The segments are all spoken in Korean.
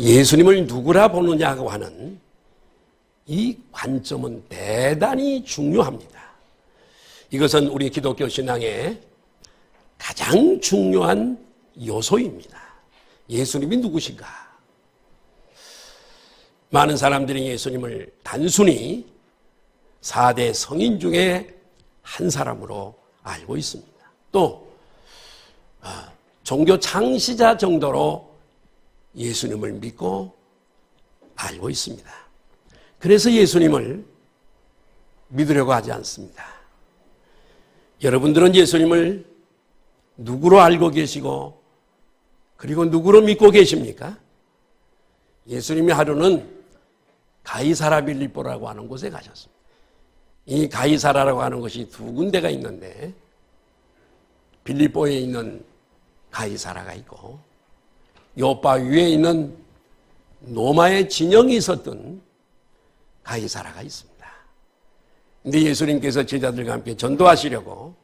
예수님을 누구라 보느냐고 하는 이 관점은 대단히 중요합니다. 이것은 우리 기독교 신앙의 가장 중요한 요소입니다. 예수님이 누구신가? 많은 사람들이 예수님을 단순히 4대 성인 중에 한 사람으로 알고 있습니다. 또 종교 창시자 정도로 예수님을 믿고 알고 있습니다. 그래서 예수님을 믿으려고 하지 않습니다. 여러분들은 예수님을 누구로 알고 계시고 그리고 누구로 믿고 계십니까? 예수님이 하루는 가이사라 빌립보라고 하는 곳에 가셨습니다. 이 가이사라라고 하는 것이 두 군데가 있는데 빌립보에 있는 가이사라가 있고 요빠 위에 있는 로마의 진영이 있었던 가이사라가 있습니다. 그런데 예수님께서 제자들과 함께 전도하시려고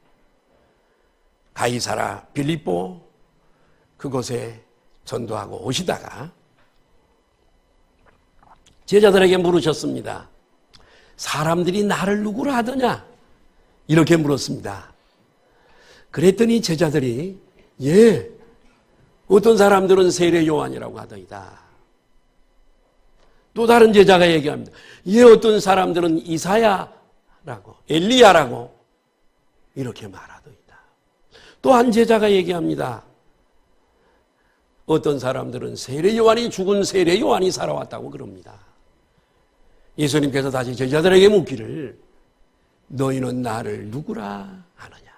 가이사라 빌립보 그곳에 전도하고 오시다가 제자들에게 물으셨습니다. 사람들이 나를 누구로 하더냐? 이렇게 물었습니다. 그랬더니 제자들이 어떤 사람들은 세례 요한이라고 하더이다. 또 다른 제자가 얘기합니다. 어떤 사람들은 이사야라고 엘리야라고 이렇게 말하더이다. 또 한 제자가 얘기합니다. 어떤 사람들은 세례 요한이 죽은 세례 요한이 살아왔다고 그럽니다. 예수님께서 다시 제자들에게 묻기를 너희는 나를 누구라 하느냐?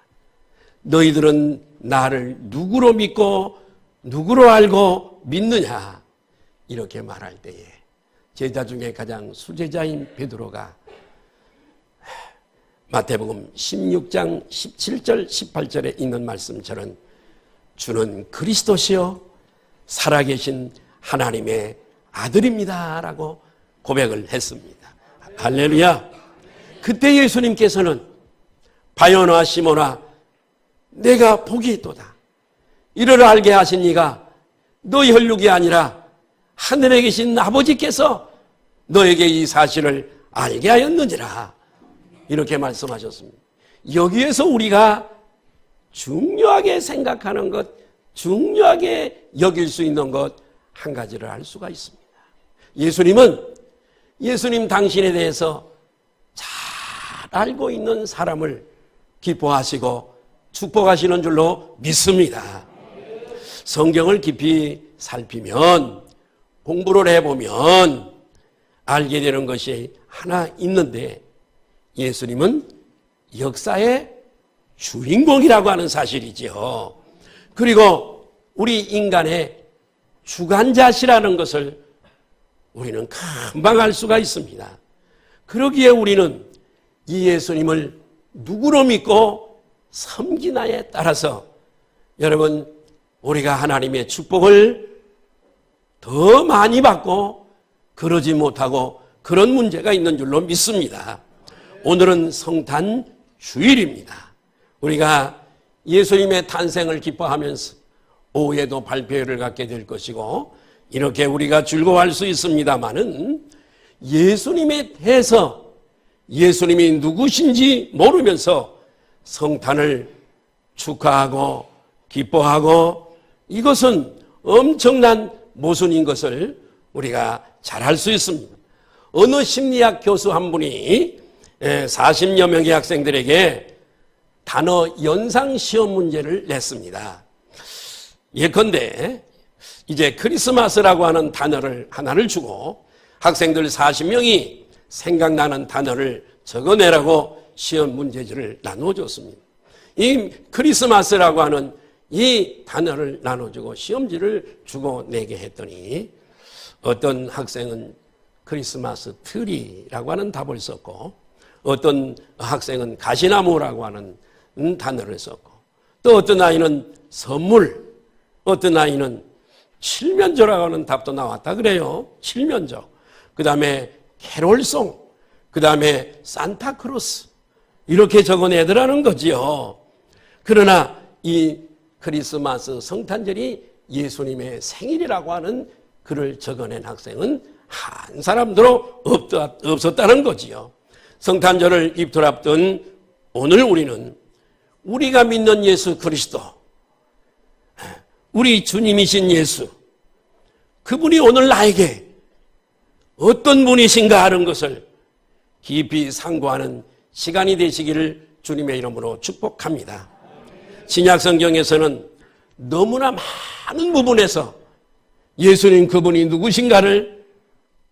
너희들은 나를 누구로 믿고 누구로 알고 믿느냐? 이렇게 말할 때에 제자 중에 가장 수제자인 베드로가 마태복음 16장 17절 18절에 있는 말씀처럼 주는 그리스도시요 살아계신 하나님의 아들입니다 라고 고백을 했습니다. 할렐루야. 그때 예수님께서는 바요나 시몬아 내가 복이 있도다. 이를 알게 하신 이가 너 혈육이 아니라 하늘에 계신 아버지께서 너에게 이 사실을 알게 하였느니라. 이렇게 말씀하셨습니다. 여기에서 우리가 중요하게 생각하는 것, 중요하게 여길 수 있는 것 한 가지를 알 수가 있습니다. 예수님은 예수님 당신에 대해서 잘 알고 있는 사람을 기뻐하시고 축복하시는 줄로 믿습니다. 성경을 깊이 살피면 공부를 해보면 알게 되는 것이 하나 있는데 예수님은 역사의 주인공이라고 하는 사실이지요. 그리고 우리 인간의 주관자시라는 것을 우리는 금방 알 수가 있습니다. 그러기에 우리는 이 예수님을 누구로 믿고 섬기나에 따라서 여러분 우리가 하나님의 축복을 더 많이 받고 그러지 못하고 그런 문제가 있는 줄로 믿습니다. 오늘은 성탄 주일입니다. 우리가 예수님의 탄생을 기뻐하면서 오후에도 발표회를 갖게 될 것이고 이렇게 우리가 즐거워할 수 있습니다마는 예수님에 대해서 예수님이 누구신지 모르면서 성탄을 축하하고 기뻐하고 이것은 엄청난 모순인 것을 우리가 잘 알 수 있습니다. 어느 심리학 교수 한 분이 40여 명의 학생들에게 단어 연상 시험 문제를 냈습니다. 예컨대 이제 크리스마스라고 하는 단어를 하나를 주고 학생들 40명이 생각나는 단어를 적어내라고 시험 문제지를 나눠줬습니다. 이 크리스마스라고 하는 이 단어를 나눠주고 시험지를 주고 내게 했더니 어떤 학생은 크리스마스 트리라고 하는 답을 썼고 어떤 학생은 가시나무라고 하는 단어를 썼고 또 어떤 아이는 선물, 어떤 아이는 칠면조라고 하는 답도 나왔다 그래요. 칠면조. 그 다음에 캐롤송, 그 다음에 산타크로스 이렇게 적어내더라는 거지요. 그러나 이 크리스마스 성탄절이 예수님의 생일이라고 하는 글을 적어낸 학생은 한 사람도 없었다는 거지요. 성탄절을 입틀 앞둔 오늘 우리는 우리가 믿는 예수 그리스도, 우리 주님이신 예수, 그분이 오늘 나에게 어떤 분이신가 하는 것을 깊이 상고하는 시간이 되시기를 주님의 이름으로 축복합니다. 신약 성경에서는 너무나 많은 부분에서 예수님 그분이 누구신가를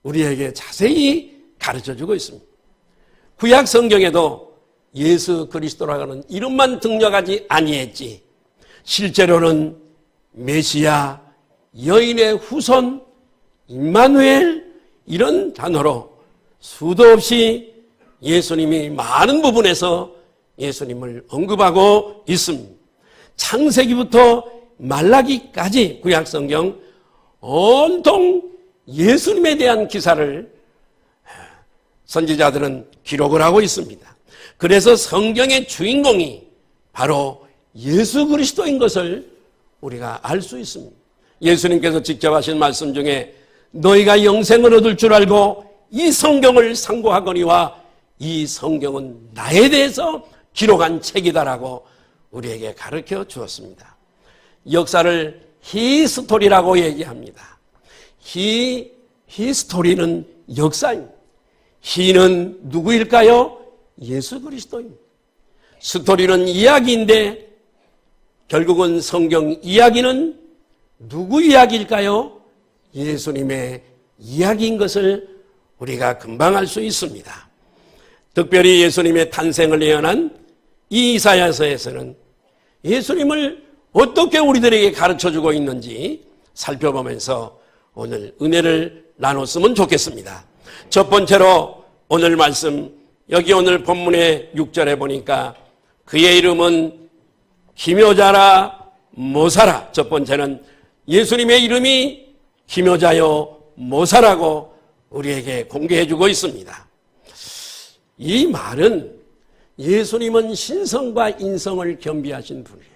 우리에게 자세히 가르쳐주고 있습니다. 구약 성경에도 예수 그리스도라고 하는 이름만 등록하지 아니했지 실제로는 메시아, 여인의 후손, 임마누엘 이런 단어로 수도 없이 예수님이 많은 부분에서 예수님을 언급하고 있습니다. 창세기부터 말라기까지 구약성경 온통 예수님에 대한 기사를 선지자들은 기록을 하고 있습니다. 그래서 성경의 주인공이 바로 예수 그리스도인 것을 우리가 알 수 있습니다. 예수님께서 직접 하신 말씀 중에 너희가 영생을 얻을 줄 알고 이 성경을 상고하거니와 이 성경은 나에 대해서 기록한 책이다라고 우리에게 가르쳐 주었습니다. 역사를 히스토리라고 얘기합니다. 히스토리는 역사입니다. 히는 누구일까요? 예수 그리스도입니다. 스토리는 이야기인데 결국은 성경 이야기는 누구 이야기일까요? 예수님의 이야기인 것을 우리가 금방 알 수 있습니다. 특별히 예수님의 탄생을 예언한 이 이사야서에서는 예수님을 어떻게 우리들에게 가르쳐주고 있는지 살펴보면서 오늘 은혜를 나눴으면 좋겠습니다. 첫 번째로 오늘 말씀, 여기 오늘 본문의 6절에 보니까 그의 이름은 기묘자라 모사라. 첫 번째는 예수님의 이름이 기묘자요 모사라고 우리에게 공개해주고 있습니다. 이 말은 예수님은 신성과 인성을 겸비하신 분이에요.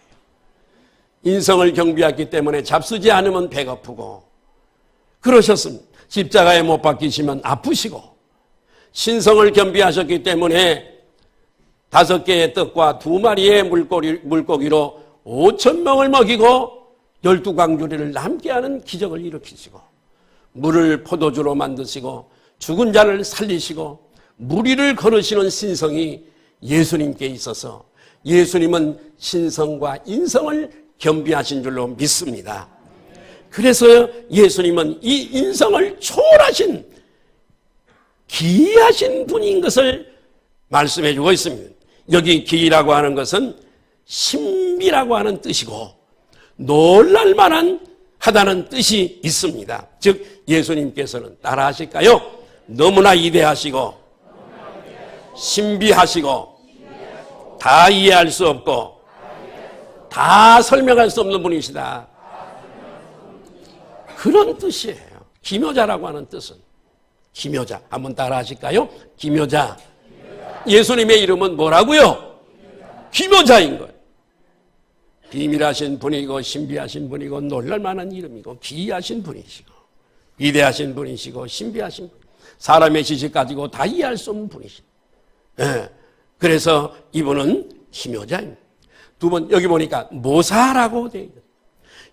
인성을 겸비했기 때문에 잡수지 않으면 배고프고 그러셨습니다. 십자가에 못 박히시면 아프시고 신성을 겸비하셨기 때문에 5개의 떡과 2마리의 물고기로 5,000명을 먹이고 12광주리를 남게 하는 기적을 일으키시고 물을 포도주로 만드시고 죽은 자를 살리시고 무리를 걸으시는 신성이 예수님께 있어서 예수님은 신성과 인성을 겸비하신 줄로 믿습니다. 그래서 예수님은 이 인성을 초월하신 기이하신 분인 것을 말씀해 주고 있습니다. 여기 기이라고 하는 것은 신비라고 하는 뜻이고 놀랄만한 하다는 뜻이 있습니다. 즉 예수님께서는 따라 하실까요? 너무나 위대하시고 신비하시고 다 이해할 수 없고 다 설명할 수 없는 분이시다. 그런 뜻이에요. 기묘자라고 하는 뜻은. 기묘자. 한번 따라 하실까요? 기묘자. 예수님의 이름은 뭐라고요? 기묘자인 거예요. 비밀하신 분이고 신비하신 분이고 놀랄만한 이름이고 기이하신 분이시고 위대하신 분이시고 신비하신 분. 사람의 지식 가지고 다 이해할 수 없는 분이시고. 네. 그래서 이분은 기묘자입니다. 두 번 여기 보니까 모사라고 되어 있어요.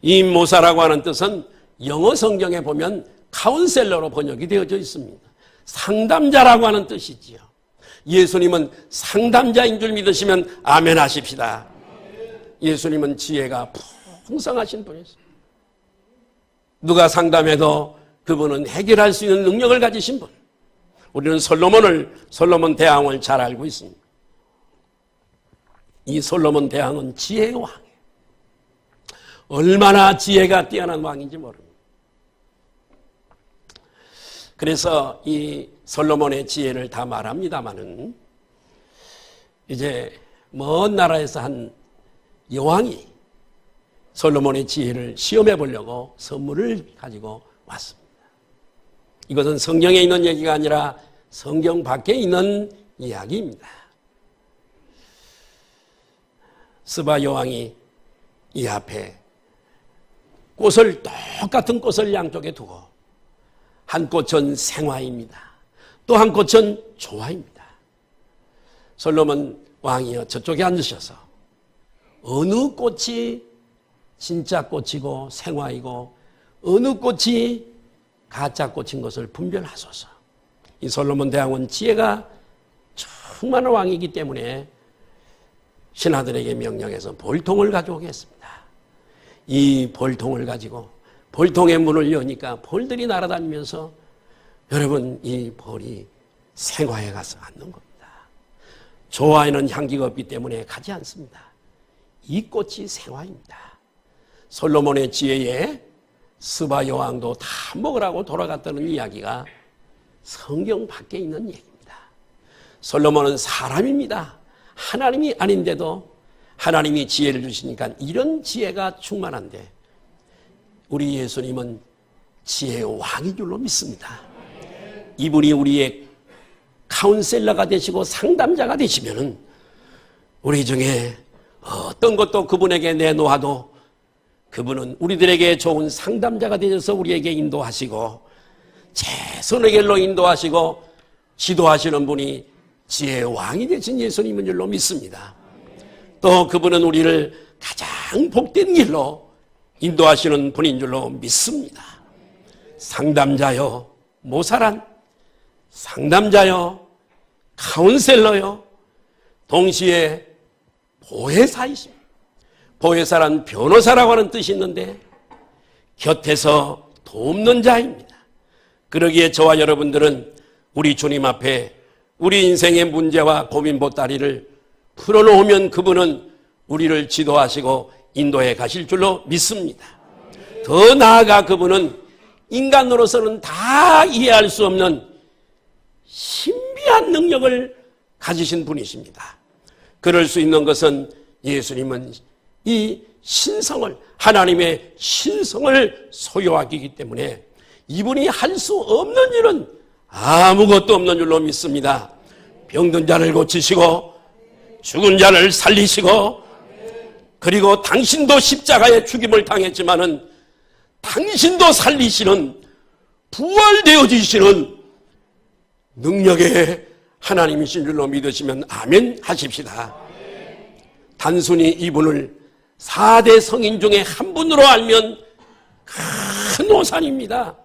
이 모사라고 하는 뜻은 영어 성경에 보면 카운셀러로 번역이 되어져 있습니다. 상담자라고 하는 뜻이지요. 예수님은 상담자인 줄 믿으시면 아멘 하십시다. 예수님은 지혜가 풍성하신 분이세요. 누가 상담해도 그분은 해결할 수 있는 능력을 가지신 분. 우리는 솔로몬 대왕을 잘 알고 있습니다. 이 솔로몬 대왕은 지혜의 왕이에요. 얼마나 지혜가 뛰어난 왕인지 모릅니다. 그래서 이 솔로몬의 지혜를 다 말합니다마는 이제 먼 나라에서 한 여왕이 솔로몬의 지혜를 시험해 보려고 선물을 가지고 왔습니다. 이것은 성경에 있는 얘기가 아니라 성경 밖에 있는 이야기입니다. 스바 여왕이 이 앞에 꽃을 똑같은 꽃을 양쪽에 두고 한 꽃은 생화입니다. 또 한 꽃은 조화입니다. 솔로몬 왕이여 저쪽에 앉으셔서 어느 꽃이 진짜 꽃이고 생화이고 어느 꽃이 가짜 꽃인 것을 분별하소서. 이 솔로몬 대왕은 지혜가 충만한 왕이기 때문에 신하들에게 명령해서 볼통을 가져오겠습니다. 이 볼통을 가지고 볼통의 문을 여니까 벌들이 날아다니면서 여러분 이 벌이 생화에 가서 앉는 겁니다. 조화에는 향기가 없기 때문에 가지 않습니다. 이 꽃이 생화입니다. 솔로몬의 지혜에 스바 여왕도 다 먹으라고 돌아갔다는 이야기가 성경 밖에 있는 얘기입니다. 솔로몬은 사람입니다. 하나님이 아닌데도 하나님이 지혜를 주시니까 이런 지혜가 충만한데 우리 예수님은 지혜의 왕인 줄로 믿습니다. 이분이 우리의 카운셀러가 되시고 상담자가 되시면은 우리 중에 어떤 것도 그분에게 내놓아도 그분은 우리들에게 좋은 상담자가 되셔서 우리에게 인도하시고 최선의 길로 인도하시고 지도하시는 분이 지혜의 왕이 되신 예수님인 줄로 믿습니다. 또 그분은 우리를 가장 복된 길로 인도하시는 분인 줄로 믿습니다. 상담자요, 모사란, 상담자요, 카운셀러요, 동시에 보혜사이십니다. 보혜사란 변호사라고 하는 뜻이 있는데 곁에서 돕는 자입니다. 그러기에 저와 여러분들은 우리 주님 앞에 우리 인생의 문제와 고민 보따리를 풀어놓으면 그분은 우리를 지도하시고 인도해 가실 줄로 믿습니다. 더 나아가 그분은 인간으로서는 다 이해할 수 없는 신비한 능력을 가지신 분이십니다. 그럴 수 있는 것은 예수님은 이 신성을, 하나님의 신성을 소유하기 때문에 이분이 할 수 없는 일은 아무것도 없는 줄로 믿습니다. 병든 자를 고치시고 죽은 자를 살리시고 그리고 당신도 십자가의 죽임을 당했지만은 당신도 살리시는 부활되어지시는 능력의 하나님이신 줄로 믿으시면 아멘 하십시다. 단순히 이분을 4대 성인 중에 한 분으로 알면 큰 오산입니다.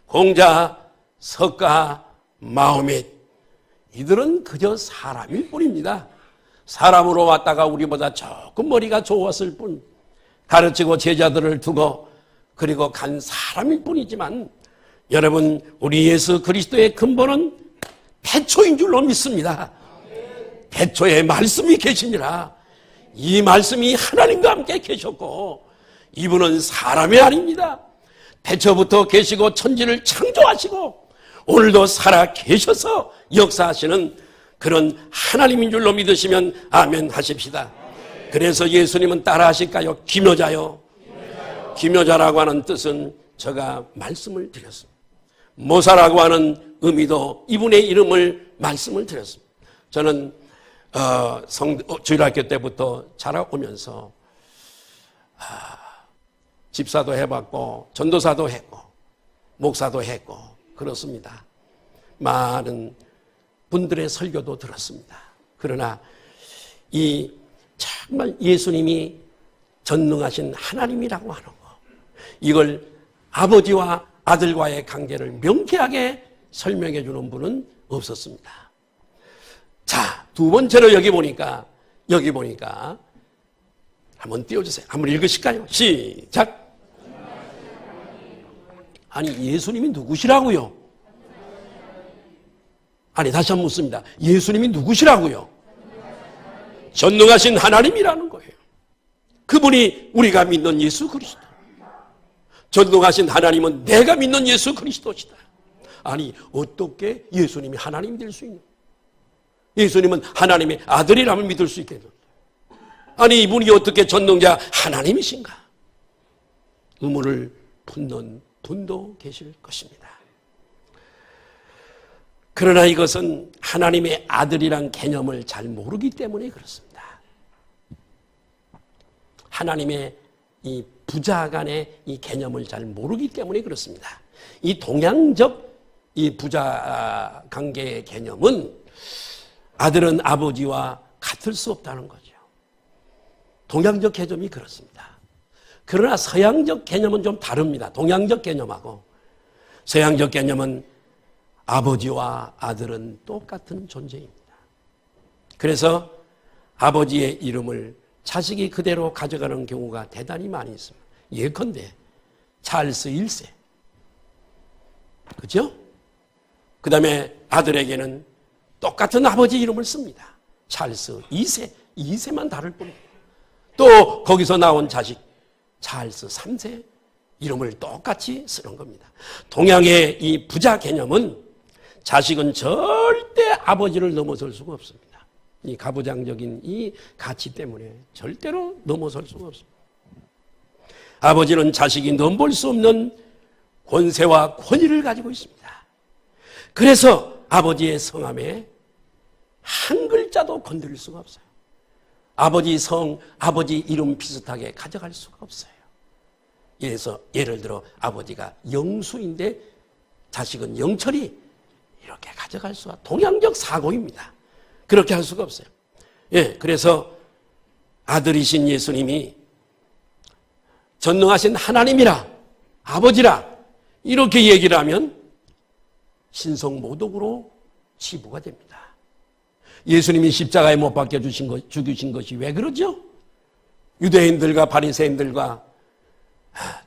공자, 석가, 마호멧 이들은 그저 사람일 뿐입니다. 사람으로 왔다가 우리보다 조금 머리가 좋았을 뿐 가르치고 제자들을 두고 그리고 간 사람일 뿐이지만 여러분 우리 예수 그리스도의 근본은 태초인 줄로 믿습니다. 태초에 말씀이 계시니라. 이 말씀이 하나님과 함께 계셨고 이분은 사람이 아닙니다. 태초부터 계시고 천지를 창조하시고 오늘도 살아 계셔서 역사하시는 그런 하나님인 줄로 믿으시면 아멘 하십시다. 그래서 예수님은 따라 하실까요? 기묘자요. 기묘자라고 하는 뜻은 제가 말씀을 드렸습니다. 모사라고 하는 의미도 이분의 이름을 말씀을 드렸습니다. 저는 주일학교 때부터 자라오면서 집사도 해봤고 전도사도 했고 목사도 했고 그렇습니다. 많은 분들의 설교도 들었습니다. 그러나 이 정말 예수님이 전능하신 하나님이라고 하는 거 이걸 아버지와 아들과의 관계를 명쾌하게 설명해 주는 분은 없었습니다. 자, 두 번째로 여기 보니까 한번 띄워주세요. 한번 읽으실까요? 시작. 아니 예수님이 누구시라고요? 아니 다시 한번 묻습니다. 예수님이 누구시라고요? 전능하신 하나님이라는 거예요. 그분이 우리가 믿는 예수 그리스도. 전능하신 하나님은 내가 믿는 예수 그리스도시다. 아니 어떻게 예수님이 하나님이 될 수 있는? 예수님은 하나님의 아들이라면 믿을 수 있겠는데 아니 이분이 어떻게 전능자 하나님이신가? 의문을 품는 분도 계실 것입니다. 그러나 이것은 하나님의 아들이란 개념을 잘 모르기 때문에 그렇습니다. 하나님의 이 부자 간의 이 개념을 잘 모르기 때문에 그렇습니다. 이 동양적 이 부자 관계의 개념은 아들은 아버지와 같을 수 없다는 거죠. 동양적 개념이 그렇습니다. 그러나 서양적 개념은 좀 다릅니다. 동양적 개념하고 서양적 개념은 아버지와 아들은 똑같은 존재입니다. 그래서 아버지의 이름을 자식이 그대로 가져가는 경우가 대단히 많이 있습니다. 예컨대 찰스 1세, 그죠? 그 다음에 아들에게는 똑같은 아버지 이름을 씁니다. 찰스 2세, 2세만 다를 뿐입니다. 또 거기서 나온 자식 찰스 3세 이름을 똑같이 쓰는 겁니다. 동양의 이 부자 개념은 자식은 절대 아버지를 넘어설 수가 없습니다. 이 가부장적인 이 가치 때문에 절대로 넘어설 수가 없습니다. 아버지는 자식이 넘볼 수 없는 권세와 권위를 가지고 있습니다. 그래서 아버지의 성함에 한 글자도 건드릴 수가 없어요. 아버지 성, 아버지 이름 비슷하게 가져갈 수가 없어요. 예를 들어 아버지가 영수인데 자식은 영철이 이렇게 가져갈 수가, 동양적 사고입니다. 그렇게 할 수가 없어요. 예, 그래서 아들이신 예수님이 전능하신 하나님이라, 아버지라 이렇게 얘기를 하면 신성모독으로 치부가 됩니다. 예수님이 십자가에 못 박혀 죽으신 것이 왜 그러죠? 유대인들과 바리새인들과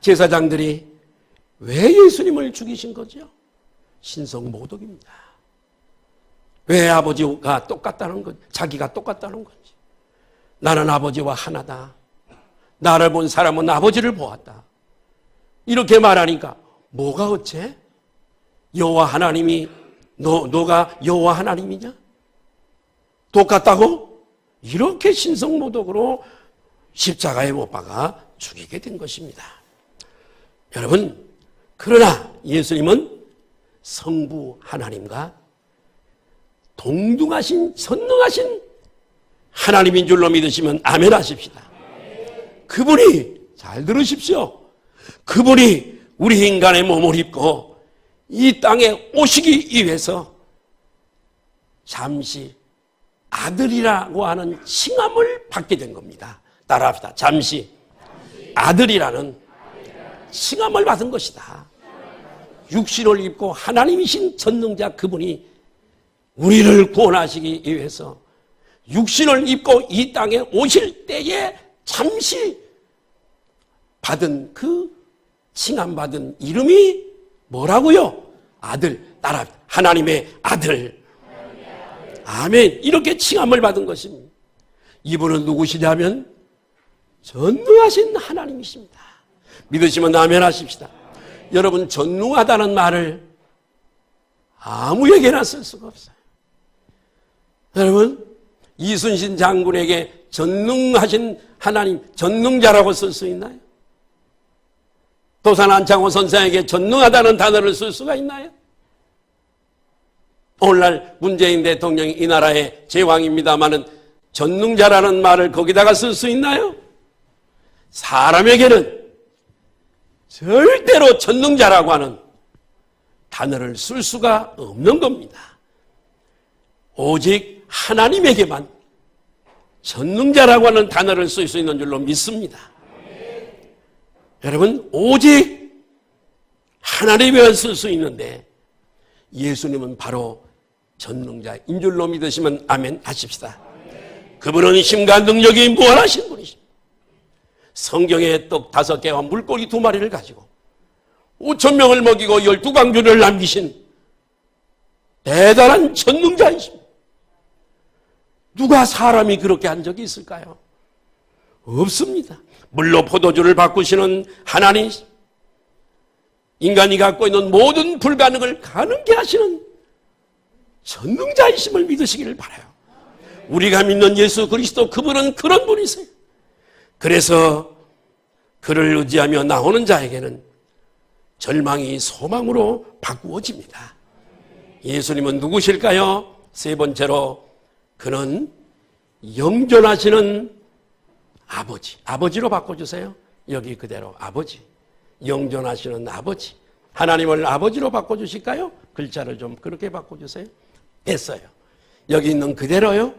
제사장들이 왜 예수님을 죽이신 거죠? 신성모독입니다. 왜 아버지가 똑같다는 건지, 자기가 똑같다는 건지. 나는 아버지와 하나다. 나를 본 사람은 아버지를 보았다. 이렇게 말하니까 뭐가 어째? 여호와 하나님이 너가 여호와 하나님이냐? 똑같다고? 이렇게 신성모독으로 십자가에 못 박아 죽이게 된 것입니다. 여러분, 그러나 예수님은 성부 하나님과 동등하신 전능하신 하나님인 줄로 믿으시면 아멘 하십시다. 그분이, 잘 들으십시오, 그분이 우리 인간의 몸을 입고 이 땅에 오시기 위해서 잠시 아들이라고 하는 칭함을 받게 된 겁니다. 따라합시다. 잠시 아들이라는 칭함을 받은 것이다. 육신을 입고 하나님이신 전능자 그분이 우리를 구원하시기 위해서 육신을 입고 이 땅에 오실 때에 잠시 받은 그 칭함받은 이름이 뭐라고요? 아들. 따라 하나님의 아들. 아멘. 이렇게 칭함을 받은 것입니다. 이분은 누구시냐면 전능하신 하나님이십니다. 믿으시면 아멘 하십시다. 여러분, 전능하다는 말을 아무에게나 쓸 수가 없어요. 여러분, 이순신 장군에게 전능하신 하나님, 전능자라고 쓸 수 있나요? 도산 안창호 선생에게 전능하다는 단어를 쓸 수가 있나요? 오늘날 문재인 대통령이 이 나라의 제왕입니다마는 전능자라는 말을 거기다가 쓸 수 있나요? 사람에게는 절대로 전능자라고 하는 단어를 쓸 수가 없는 겁니다. 오직 하나님에게만 전능자라고 하는 단어를 쓸 수 있는 줄로 믿습니다. 여러분, 오직 하나님에만 쓸 수 있는데 예수님은 바로 전능자인 줄로 믿으시면 아멘 하십시다. 그분은 힘과 능력이 무한하신 분이십니다. 성경에 떡 5개와 물고기 2마리를 가지고 5,000명을 먹이고 12광주를 남기신 대단한 전능자이십니다. 누가 사람이 그렇게 한 적이 있을까요? 없습니다. 물로 포도주를 바꾸시는 하나님, 인간이 갖고 있는 모든 불가능을 가능케 하시는 전능자이심을 믿으시기를 바라요. 우리가 믿는 예수 그리스도, 그분은 그런 분이세요. 그래서 그를 의지하며 나오는 자에게는 절망이 소망으로 바꾸어집니다. 예수님은 누구실까요? 세 번째로, 그는 영존하시는 아버지. 아버지로 바꿔주세요. 여기 그대로 아버지. 영존하시는 아버지. 하나님을 아버지로 바꿔주실까요? 글자를 좀 그렇게 바꿔주세요. 됐어요. 여기 있는 그대로요.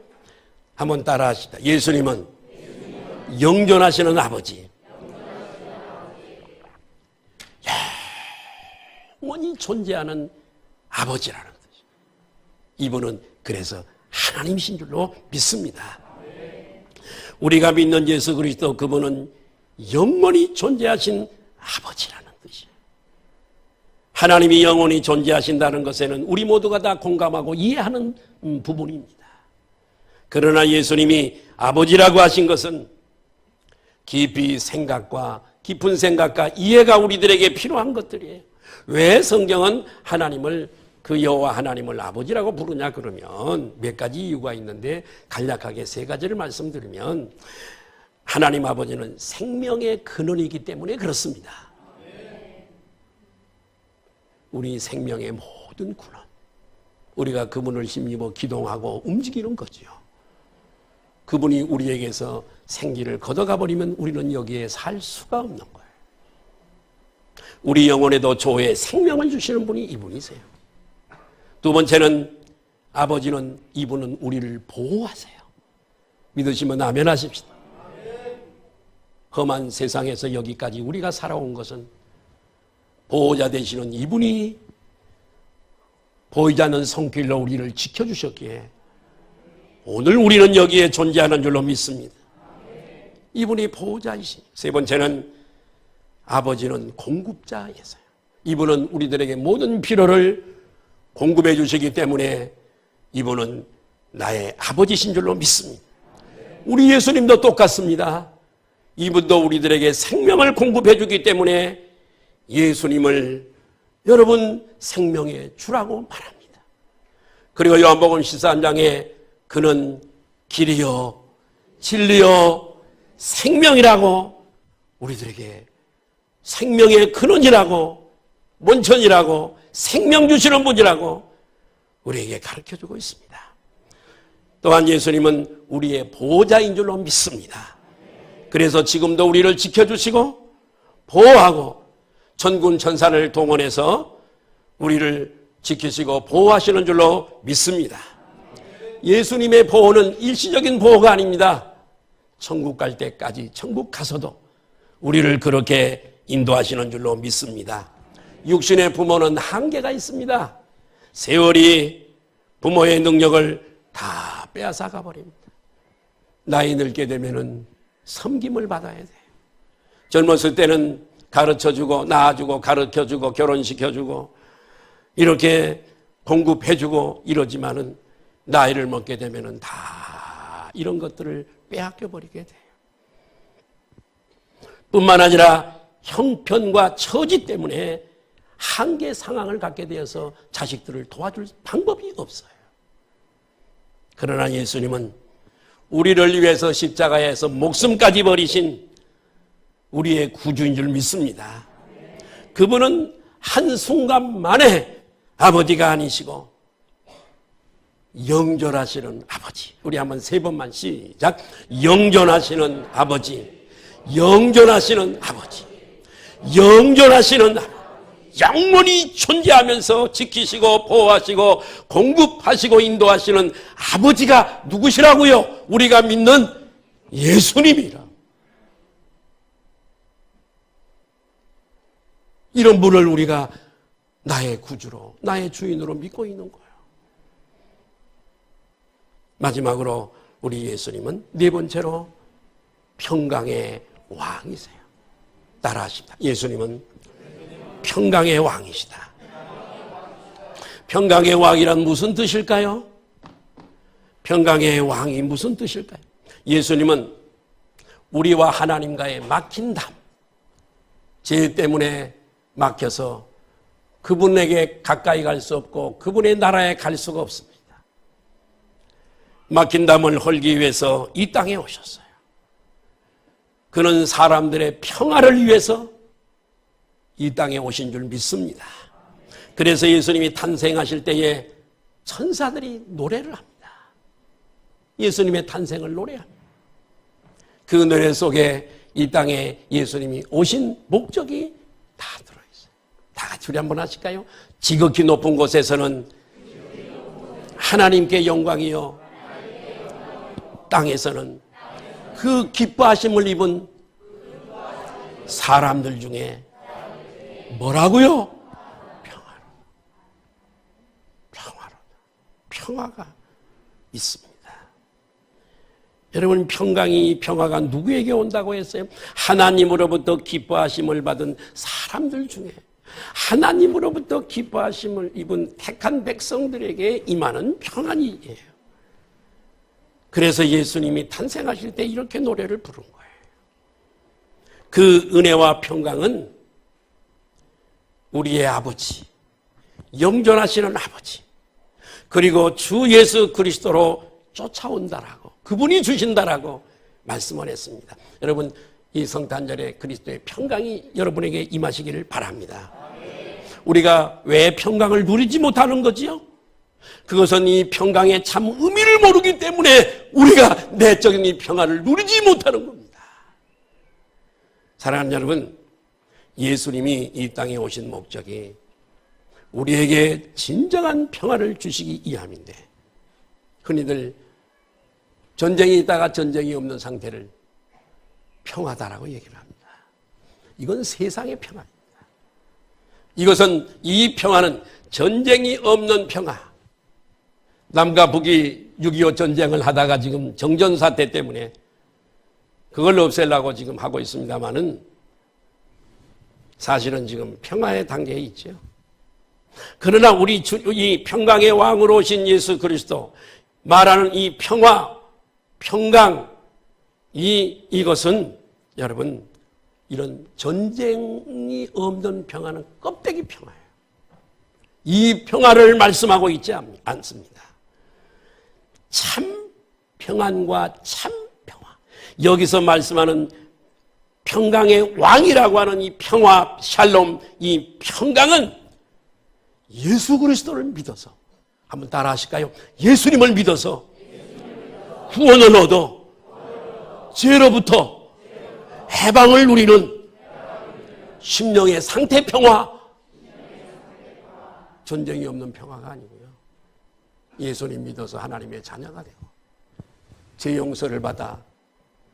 한번 따라 하시다. 예수님은 영존하시는 아버지. 영원히 존재하는 아버지라는 뜻이에요. 이분은 그래서 하나님이신 줄로 믿습니다. 우리가 믿는 예수 그리스도, 그분은 영원히 존재하신 아버지라는 뜻이에요. 하나님이 영원히 존재하신다는 것에는 우리 모두가 다 공감하고 이해하는 부분입니다. 그러나 예수님이 아버지라고 하신 것은 깊은 생각과 이해가 우리들에게 필요한 것들이에요. 왜 성경은 하나님을, 그 여호와 하나님을 아버지라고 부르냐 그러면 몇 가지 이유가 있는데 간략하게 세 가지를 말씀드리면, 하나님 아버지는 생명의 근원이기 때문에 그렇습니다. 우리 생명의 모든 근원, 우리가 그분을 힘입어 기동하고 움직이는 거죠. 그분이 우리에게서 생기를 걷어가 버리면 우리는 여기에 살 수가 없는 거예요. 우리 영혼에도 조의 생명을 주시는 분이 이분이세요. 두 번째는 아버지는, 이분은 우리를 보호하세요. 믿으시면 아멘 하십시다. 험한 세상에서 여기까지 우리가 살아온 것은 보호자 되시는 이분이 보이지 않는 손길로 우리를 지켜주셨기에 오늘 우리는 여기에 존재하는 줄로 믿습니다. 이분이 보호자이시니. 세 번째는 아버지는 공급자이세요. 이분은 우리들에게 모든 필요를 공급해 주시기 때문에 이분은 나의 아버지신 줄로 믿습니다. 우리 예수님도 똑같습니다. 이분도 우리들에게 생명을 공급해 주기 때문에 예수님을 여러분 생명의 주라고 말합니다. 그리고 요한복음 14장에 그는 길이요 진리요 생명이라고, 우리들에게 생명의 근원이라고, 원천이라고, 생명 주시는 분이라고 우리에게 가르쳐주고 있습니다. 또한 예수님은 우리의 보호자인 줄로 믿습니다. 그래서 지금도 우리를 지켜주시고 보호하고 천군 천사를 동원해서 우리를 지키시고 보호하시는 줄로 믿습니다. 예수님의 보호는 일시적인 보호가 아닙니다. 천국 갈 때까지, 천국 가서도 우리를 그렇게 인도하시는 줄로 믿습니다. 육신의 부모는 한계가 있습니다. 세월이 부모의 능력을 다 빼앗아가 버립니다. 나이 늙게 되면은 섬김을 받아야 돼요. 젊었을 때는 가르쳐주고 낳아주고 가르쳐주고 결혼시켜주고 이렇게 공급해주고 이러지만은 나이를 먹게 되면은 다 이런 것들을 빼앗겨 버리게 돼요. 뿐만 아니라 형편과 처지 때문에 한계 상황을 갖게 되어서 자식들을 도와줄 방법이 없어요. 그러나 예수님은 우리를 위해서 십자가에서 목숨까지 버리신 우리의 구주인 줄 믿습니다. 그분은 한순간 만에 아버지가 아니시고 영존하시는 아버지. 우리 한번 세 번만 시작. 영존하시는 아버지, 영존하시는 아버지, 영존하시는 아버지. 영원히 존재하면서 지키시고 보호하시고 공급하시고 인도하시는 아버지가 누구시라고요? 우리가 믿는 예수님이라. 이런 분을 우리가 나의 구주로, 나의 주인으로 믿고 있는 거예요. 마지막으로 우리 예수님은 네 번째로 평강의 왕이세요. 따라하십니다. 예수님은 평강의 왕이시다. 평강의 왕이란 무슨 뜻일까요? 평강의 왕이 무슨 뜻일까요? 예수님은 우리와 하나님과의 막힌 담, 죄 때문에 막혀서 그분에게 가까이 갈 수 없고 그분의 나라에 갈 수가 없습니다. 막힌 담을 헐기 위해서 이 땅에 오셨어요. 그는 사람들의 평화를 위해서 이 땅에 오신 줄 믿습니다. 그래서 예수님이 탄생하실 때에 천사들이 노래를 합니다. 예수님의 탄생을 노래합니다. 그 노래 속에 이 땅에 예수님이 오신 목적이 다 들어있어요. 다 같이 우리 한번 하실까요? 지극히 높은 곳에서는 하나님께 영광이요, 땅에서는 그 기뻐하심을 입은 사람들 중에 뭐라고요? 평화가 있습니다. 여러분, 평화가 누구에게 온다고 했어요? 하나님으로부터 기뻐하심을 받은 사람들 중에, 하나님으로부터 기뻐하심을 입은 택한 백성들에게 임하는 평안이에요. 그래서 예수님이 탄생하실 때 이렇게 노래를 부른 거예요. 그 은혜와 평강은 우리의 아버지, 영존하시는 아버지, 그리고 주 예수 그리스도로 쫓아온다라고, 그분이 주신다라고 말씀을 했습니다. 여러분, 이 성탄절에 그리스도의 평강이 여러분에게 임하시기를 바랍니다. 우리가 왜 평강을 누리지 못하는 거지요? 그것은 이 평강의 참 의미를 모르기 때문에 우리가 내적인 이 평화를 누리지 못하는 겁니다. 사랑하는 여러분, 예수님이 이 땅에 오신 목적이 우리에게 진정한 평화를 주시기 위함인데, 흔히들 전쟁이 있다가 전쟁이 없는 상태를 평화다라고 얘기를 합니다. 이건 세상의 평화입니다. 이것은, 이 평화는 전쟁이 없는 평화. 남과 북이 6.25 전쟁을 하다가 지금 정전사태 때문에 그걸 없애려고 지금 하고 있습니다만은 사실은 지금 평화의 단계에 있죠. 그러나 우리 이 평강의 왕으로 오신 예수 그리스도 말하는 이 평화, 평강, 이것은 여러분, 이런 전쟁이 없는 평화는 껍데기 평화예요. 이 평화를 말씀하고 있지 않습니다. 참 평안과 참 평화. 여기서 말씀하는 평강의 왕이라고 하는 이 평화, 샬롬, 이 평강은 예수 그리스도를 믿어서, 한번 따라 하실까요? 예수님을 믿어서 구원을 얻어 죄로부터 해방을 누리는 심령의 상태 평화, 전쟁이 없는 평화가 아니고요. 예수님 믿어서 하나님의 자녀가 되고 죄 용서를 받아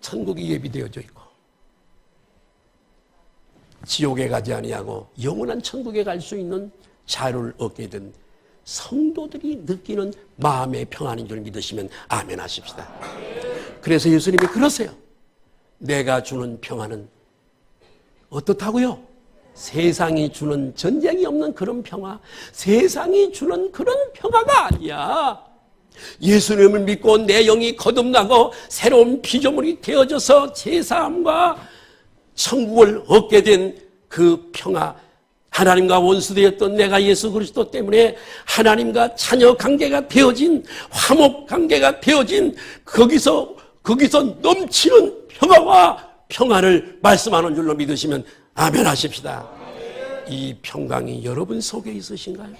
천국이 예비되어져 있고 지옥에 가지 아니하고 영원한 천국에 갈 수 있는 자유를 얻게 된 성도들이 느끼는 마음의 평안인 줄 믿으시면 아멘 하십시다. 그래서 예수님이 그러세요. 내가 주는 평안은 어떻다고요? 세상이 주는 전쟁이 없는 그런 평화, 세상이 주는 그런 평화가 아니야. 예수님을 믿고 내 영이 거듭나고 새로운 피조물이 되어져서 제사함과 천국을 얻게 된 그 평화, 하나님과 원수되었던 내가 예수 그리스도 때문에 하나님과 자녀 관계가 되어진, 화목 관계가 되어진 거기서 넘치는 평화와 평안을 말씀하는 줄로 믿으시면 아멘 하십시다. 이 평강이 여러분 속에 있으신가요?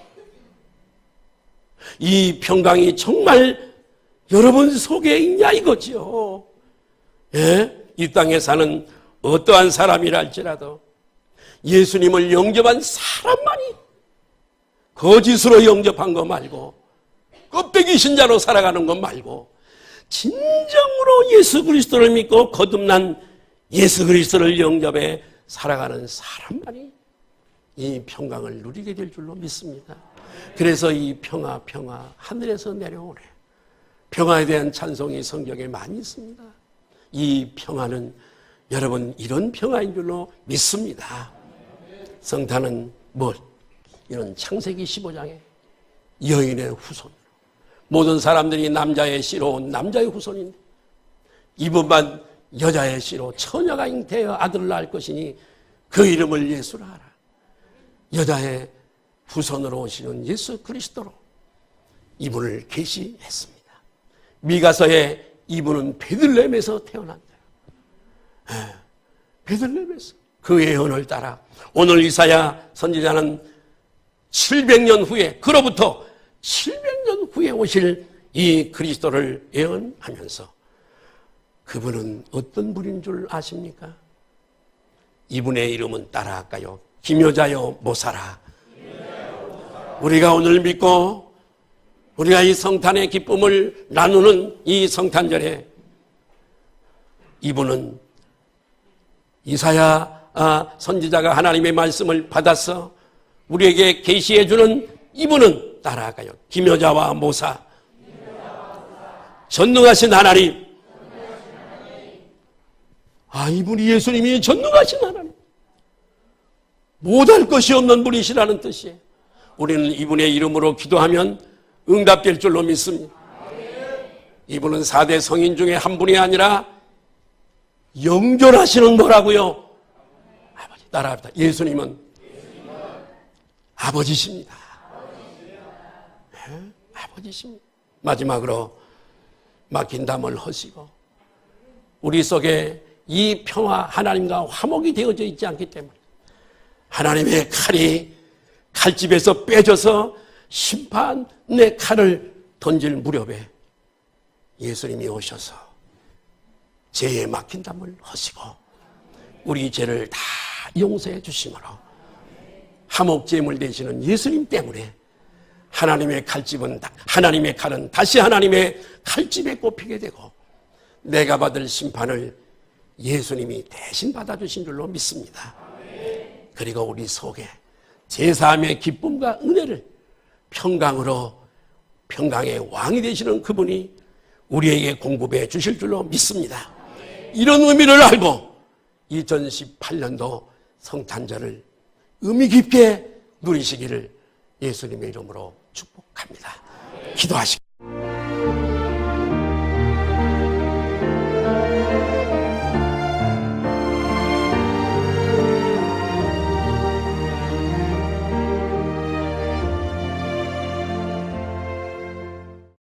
이 평강이 정말 여러분 속에 있냐 이거죠. 예? 이 땅에 사는 어떠한 사람이라 할지라도 예수님을 영접한 사람만이, 거짓으로 영접한 거 말고 껍데기 신자로 살아가는 것 말고 진정으로 예수 그리스도를 믿고 거듭난 예수 그리스도를 영접해 살아가는 사람만이 이 평강을 누리게 될 줄로 믿습니다. 그래서 이 평화 하늘에서 내려오네. 평화에 대한 찬송이 성경에 많이 있습니다. 이 평화는 여러분 이런 평화인 줄로 믿습니다. 성탄은 이런 창세기 15장에 여인의 후손, 모든 사람들이 남자의 씨로 온 남자의 후손인데 이분만 여자의 씨로 처녀가 잉태하여 아들을 낳을 것이니 그 이름을 예수라 하라. 여자의 후손으로 오시는 예수 그리스도로 이분을 계시했습니다. 미가서에 이분은 베들레헴에서 태어난다. 베들레헴에서 그 예언을 따라 오늘 이사야 선지자는 700년 후에, 그로부터 700년 후에 오실 이 그리스도를 예언하면서 그분은 어떤 분인 줄 아십니까? 이분의 이름은 따라할까요? 기묘자여 모사라. 우리가 오늘 믿고 우리가 이 성탄의 기쁨을 나누는 이 성탄절에 이분은 이사야 선지자가 하나님의 말씀을 받아서 우리에게 계시해 주는 이분은 따라가요. 기묘자와 모사, 전능하신 하나님. 이분이 예수님이 전능하신 하나님, 못할 것이 없는 분이시라는 뜻이에요. 우리는 이분의 이름으로 기도하면 응답될 줄로 믿습니다. 이분은 4대 성인 중에 한 분이 아니라 영존하시는 거라고요. 아버지, 따라합니다. 예수님은 아버지십니다. 네? 아버지십니다. 마지막으로 막힌 담을 허시고 우리 속에 이 평화, 하나님과 화목이 되어져 있지 않기 때문에 하나님의 칼이 칼집에서 빼져서 심판의 칼을 던질 무렵에 예수님이 오셔서 죄에 막힌 담을 허시고 우리 죄를 다 용서해 주심으로 화목제물 되시는 예수님 때문에 하나님의 칼은 다시 하나님의 칼집에 꼽히게 되고 내가 받을 심판을 예수님이 대신 받아주신 줄로 믿습니다. 그리고 우리 속에 제사함의 기쁨과 은혜를 평강의 왕이 되시는 그분이 우리에게 공급해 주실 줄로 믿습니다. 이런 의미를 알고 2018년도 성탄절을 의미 깊게 누리시기를 예수님의 이름으로 축복합니다. 기도하시겠습니다.